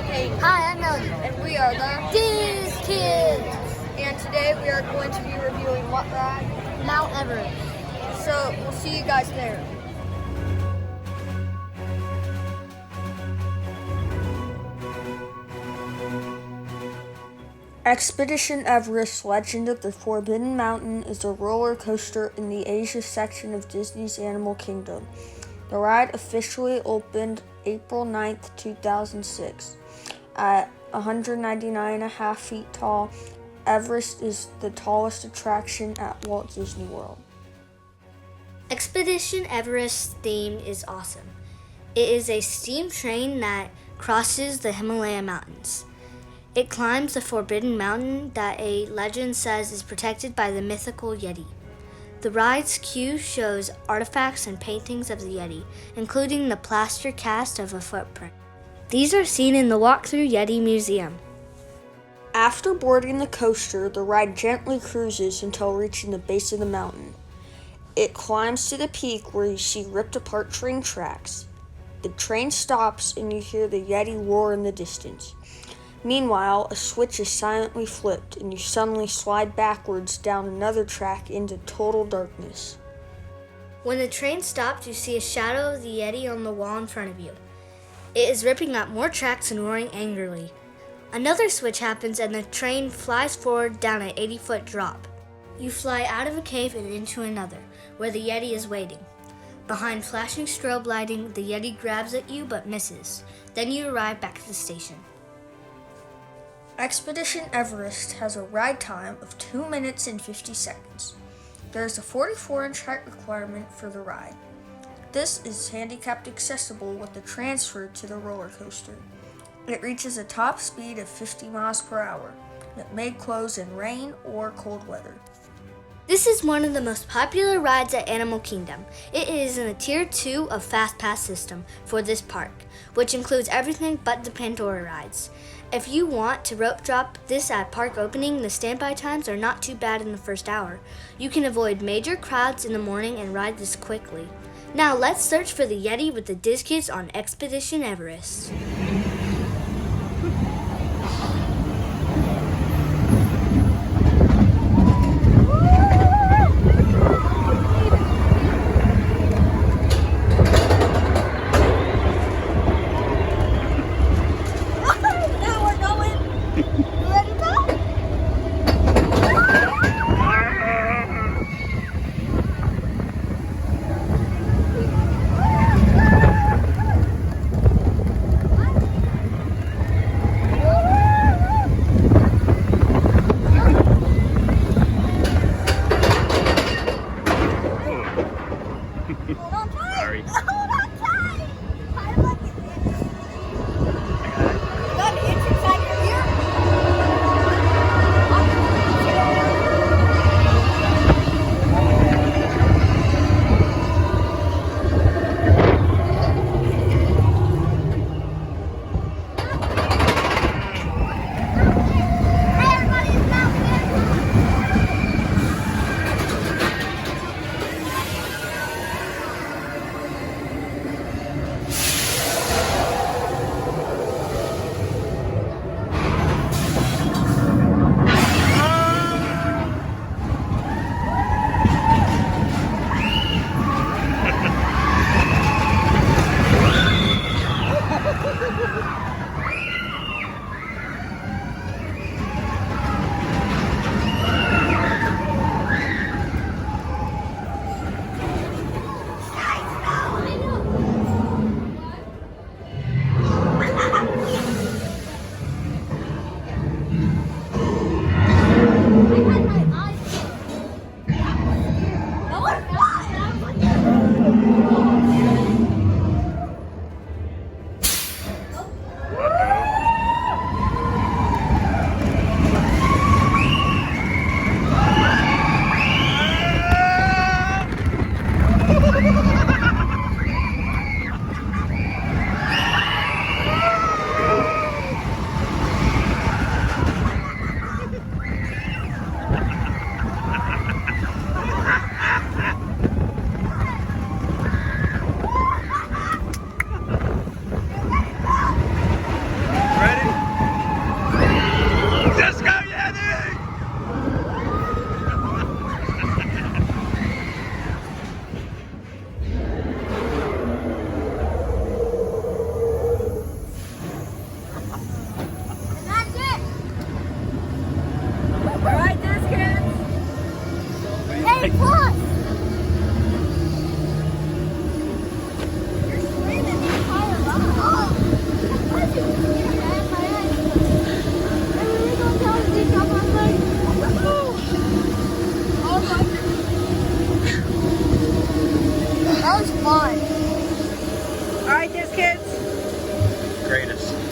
Hayden. Hi, I'm Melody. And we are the These kids. And today we are going to be reviewing what ride? Mount Everest. So we'll see you guys there. Expedition Everest Legend of the Forbidden Mountain is a roller coaster in the Asia section of Disney's Animal Kingdom. The ride officially opened April 9th, 2006. At 199.5 feet tall, Everest is the tallest attraction at Walt Disney World. Expedition Everest's theme is awesome. It is a steam train that crosses the Himalaya mountains. It climbs the Forbidden Mountain that a legend says is protected by the mythical Yeti. The ride's queue shows artifacts and paintings of the Yeti, including the plaster cast of a footprint. These are seen in the Walk-Through Yeti Museum. After boarding the coaster, the ride gently cruises until reaching the base of the mountain. It climbs to the peak where you see ripped apart train tracks. The train stops and you hear the Yeti roar in the distance. Meanwhile, a switch is silently flipped and you suddenly slide backwards down another track into total darkness. When the train stops, you see a shadow of the Yeti on the wall in front of you. It is ripping up more tracks and roaring angrily. Another switch happens and the train flies forward down an 80-foot drop. You fly out of a cave and into another, where the Yeti is waiting. Behind flashing strobe lighting, the Yeti grabs at you but misses. Then you arrive back at the station. Expedition Everest has a ride time of 2 minutes and 50 seconds. There is a 44-inch height requirement for the ride. This is handicapped accessible with the transfer to the roller coaster. It reaches a top speed of 50 miles per hour. It may close in rain or cold weather. This is one of the most popular rides at Animal Kingdom. It is in the Tier 2 of Fast Pass system for this park, which includes everything but the Pandora rides. If you want to rope drop this at park opening, the standby times are not too bad in the first hour. You can avoid major crowds in the morning and ride this quickly. Now let's search for the Yeti with the Diz Kids on Expedition Everest.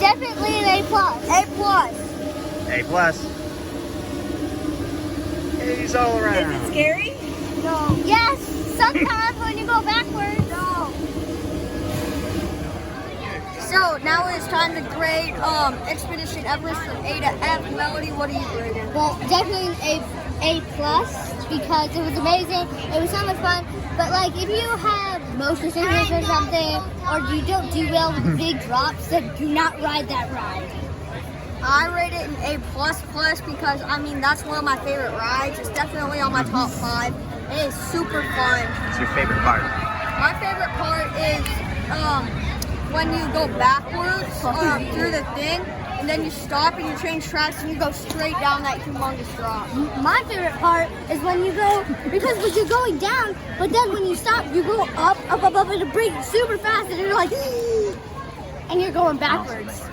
Definitely an A plus. A plus. A plus. A's all around. Is it scary? No. Yes, sometimes when you go backwards. No. So now it's time to grade Expedition Everest from A to F. Melody, what are you grading? Well, definitely an A plus because it was amazing. It was so much fun. But like, if you have motion sickness or something, or you don't do well with big drops, then do not ride that ride. I rate it an A plus plus because I mean that's one of my favorite rides. It's definitely on my top 5. It is super fun. What's your favorite part? My favorite part is when you go backwards through the thing, and then you stop and you change tracks and you go straight down that humongous drop. My favorite part is when you go, because when you're going down, but then when you stop, you go up, and it breaks super fast, and you're like, and you're going backwards.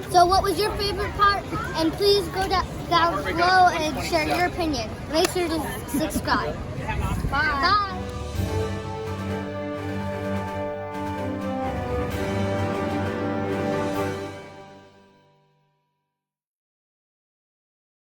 So what was your favorite part? And please go down below and share your opinion. Make sure to subscribe. Bye. Bye.